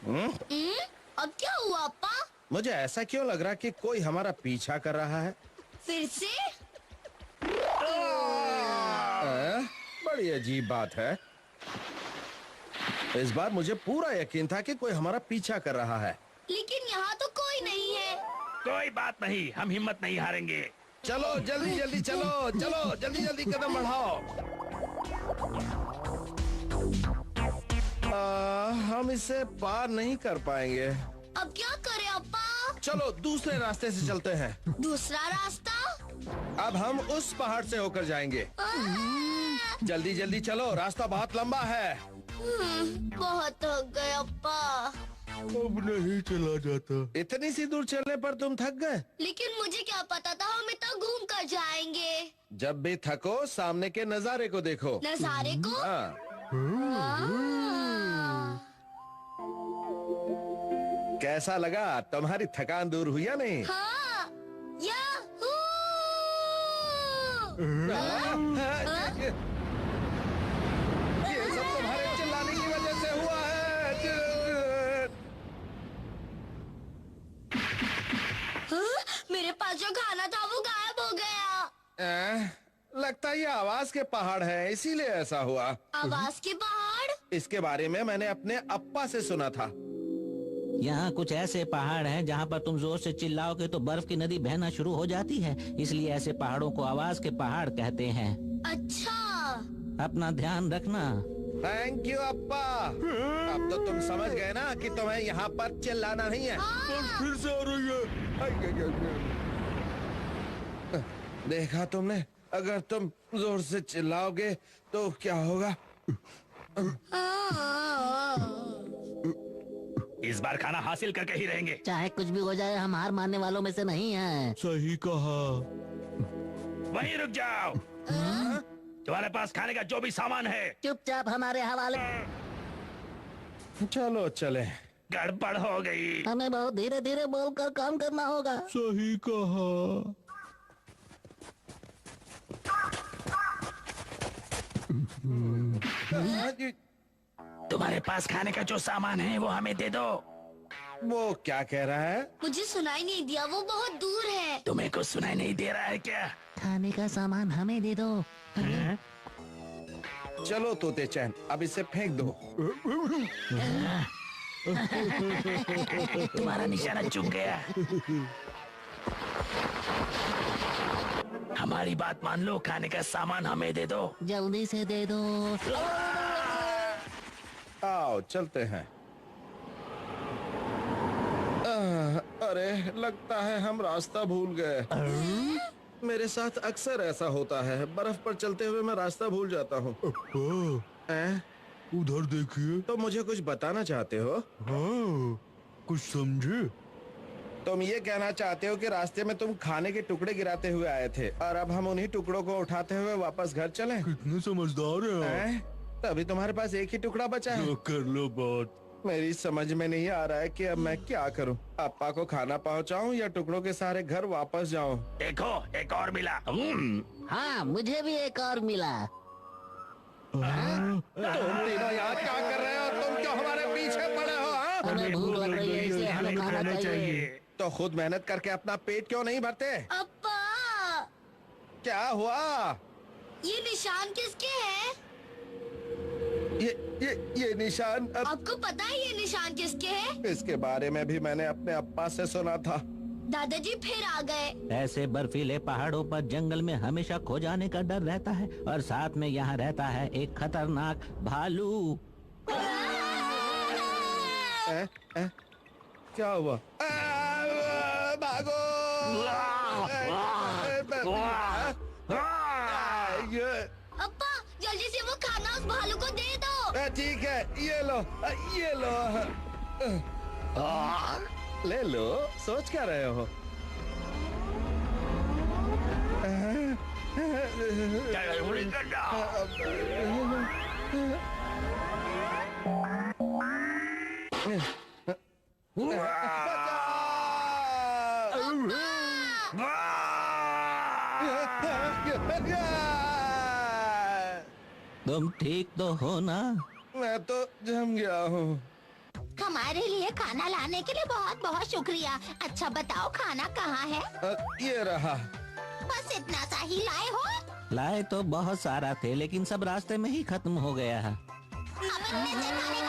अब क्या हुआ अप्पा? मुझे ऐसा क्यों लग रहा कि कोई हमारा पीछा कर रहा है? फिर से? बड़ी अजीब बात है। इस बार मुझे पूरा यकीन था कि कोई हमारा पीछा कर रहा है। लेकिन यहाँ तो कोई नहीं है। कोई बात नहीं, हम हिम्मत नहीं हारेंगे। चलो जल्दी जल्दी चलो, चलो जल्दी जल्दी कदम बढ़ाओ। हम इसे पार नहीं कर पाएंगे। अब क्या करें अप्पा? चलो दूसरे रास्ते से चलते हैं। दूसरा रास्ता? अब हम उस पहाड़ से होकर जाएंगे। जल्दी जल्दी चलो, रास्ता बहुत लंबा है। बहुत थक गए अप्पा। अब नहीं चला जाता। इतनी सी दूर चलने पर तुम थक गए? लेकिन मुझे क्या पता था हम इतना घूम कर जाएंगे। जब भी थको सामने के नजारे को देखो। नजारे को? कैसा लगा? तुम्हारी थकान दूर हुई या नहीं? हाँ, याहू! ये सब तुम्हारे चिल्लाने की वजह से हुआ है। मेरे पास जो खाना था वो गायब हो गया। लगता है ये आवाज के पहाड़ है, इसीलिए ऐसा हुआ। आवाज के पहाड़? इसके बारे में मैंने अपने अप्पा से सुना था। यहाँ कुछ ऐसे पहाड़ हैं जहाँ पर तुम जोर से चिल्लाओगे तो बर्फ की नदी बहना शुरू हो जाती है, इसलिए ऐसे पहाड़ों को आवाज के पहाड़ कहते हैं। अच्छा। अपना ध्यान रखना। थैंक यू अप्पा। अब तो तुम समझ गए ना कि तुम्हें यहाँ पर चिल्लाना नहीं है। फिर से आ रही है। देखा तुमने, अगर तुम जोर से चिल्लाओगे तो क्या होगा? इस बार खाना हासिल करके ही रहेंगे। चाहे कुछ भी हो जाए, हम हार मानने वालों में से नहीं हैं। सही कहा। वहीं रुक जाओ। तुम्हारे पास खाने का जो भी सामान है चुपचाप हमारे हवाले। चलो चले। गड़बड़ हो गई। हमें बहुत धीरे धीरे बोलकर काम करना होगा। सही कहा। तुम्हारे पास खाने का जो सामान है वो हमें दे दो। वो क्या कह रहा है? मुझे सुनाई नहीं दिया, वो बहुत दूर है। तुम्हें कुछ सुनाई नहीं दे रहा है क्या? खाने का सामान हमें दे दो। चलो तोते चैन, अब इसे फेंक दो। तुम्हारा निशाना चूक गया। हमारी बात मान लो, खाने का सामान हमें दे दो। जल्दी से दे दो। आओ चलते हैं। अरे लगता है हम रास्ता भूल गए। मेरे साथ अक्सर ऐसा होता है, बर्फ पर चलते हुए मैं रास्ता भूल जाता हूँ। उधर देखिए। तो मुझे कुछ बताना चाहते हो? हाँ, कुछ समझे? तुम ये कहना चाहते हो कि रास्ते में तुम खाने के टुकड़े गिराते हुए आए थे और अब हम उन्हीं टुकड़ों को उठाते हुए वापस घर चलें? कितने समझदार हैं आप। तभी तुम्हारे पास एक ही टुकड़ा बचा है। जो कर लो बात। मेरी समझ में नहीं आ रहा है कि अब मैं क्या करूं। अप्पा को खाना पहुंचाऊं या टुकड़ों के सारे घर वापस जाऊं? देखो, एक और मिला। हाँ, मुझे भी एक और मिला। तुम तीनों यहाँ क्या कर रहे हो? तुम क्यों हमारे पीछे पड़े हो? हमें भूख लग रही है, इसलिए हमें खाना चाहिए। तो खुद मेहनत करके अपना पेट क्यों नहीं भरते? अप्पा, क्या हुआ? ये निशान किसके हैं? ये निशान आपको पता है ये निशान किसके हैं? इसके बारे में भी मैंने अपने अप्पा से सुना था। दादाजी फिर आ गए। ऐसे बर्फीले पहाड़ों पर जंगल में हमेशा खो जाने का डर रहता है और साथ में यहाँ रहता है एक खतरनाक भालू। क्या हुआ? भागो! अप्पा, जल्दी से वो खाना उस भालू को दे दो। ठीक है, ये लो, ये लो। ले लो, सोच क्या रहे हो? तुम ठीक तो हो ना? मैं तो जम गया हूँ। हमारे लिए खाना लाने के लिए बहुत बहुत शुक्रिया। अच्छा बताओ खाना कहाँ है? ये रहा। बस इतना सा ही लाए हो? लाए तो बहुत सारा थे लेकिन सब रास्ते में ही खत्म हो गया है। अब इनमें से खाने